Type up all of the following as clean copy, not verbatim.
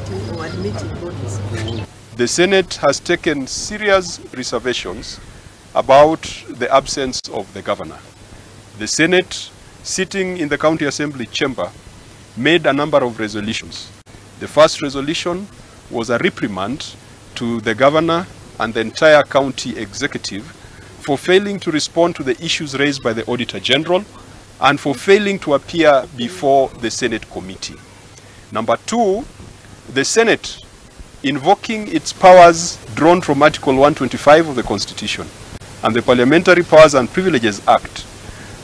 appointing or admitting bodies. The Senate has taken serious reservations about the absence of the governor. The Senate, sitting in the County Assembly chamber, made a number of resolutions. The first resolution was a reprimand to the governor and the entire county executive for failing to respond to the issues raised by the Auditor General and for failing to appear before the Senate committee. Number two, the Senate, invoking its powers drawn from Article 125 of the Constitution and the Parliamentary Powers and Privileges Act,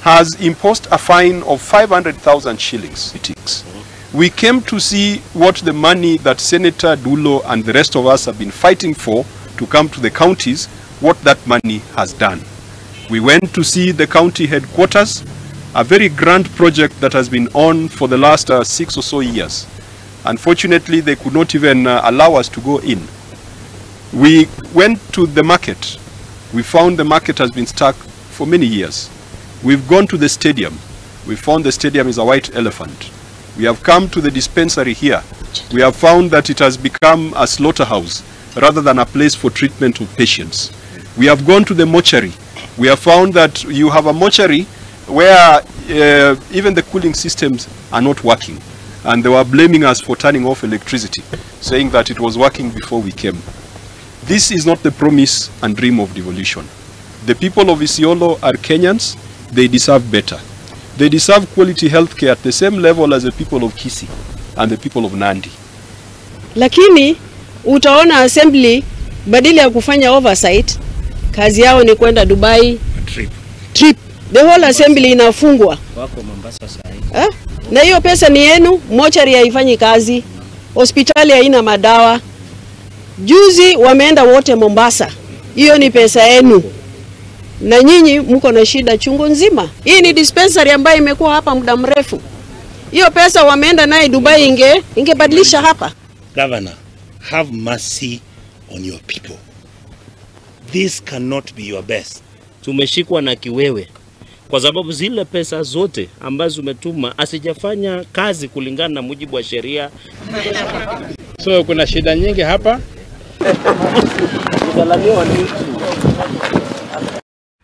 has imposed a fine of 500,000 shillings. We came to see what the money that Senator Dulo and the rest of us have been fighting for to come to the counties, what that money has done. We went to see the county headquarters, a very grand project that has been on for the last 6 or so years. Unfortunately, they could not even allow us to go in. We went to the market. We found the market has been stuck for many years. We've gone to the stadium. We found the stadium is a white elephant. We have come to the dispensary here. We have found that it has become a slaughterhouse rather than a place for treatment of patients. We have gone to the mortuary. We have found that you have a mortuary where even the cooling systems are not working. And they were blaming us for turning off electricity, saying that it was working before we came. This is not the promise and dream of devolution. The people of Isiolo are Kenyans. They deserve better. They deserve quality health care at the same level as the people of Kisii and the people of Nandi. Lakini utaona assembly badala ya kufanya oversight, kazi yao ni kwenda Dubai trip. The whole assembly inafungwa. Wako Mombasa sasa. Na hiyo pesa ni yenu, mochari haifanyi kazi, hospitali haina madawa. Juzi wameenda wote Mombasa. Hiyo ni pesa yenu. Na nyinyi mko na shida chungu nzima. Hii ni dispensary ambayo imekuwa hapa muda mrefu. Hiyo pesa wameenda naye Dubai ingebadilisha hapa. Governor, have mercy on your people. This cannot be your best. Tumeshikwa na kiwewe kwa sababu zile pesa zote ambazo umetuma asijafanya kazi kulingana na mujibu wa sheria. So kuna shida nyingi hapa.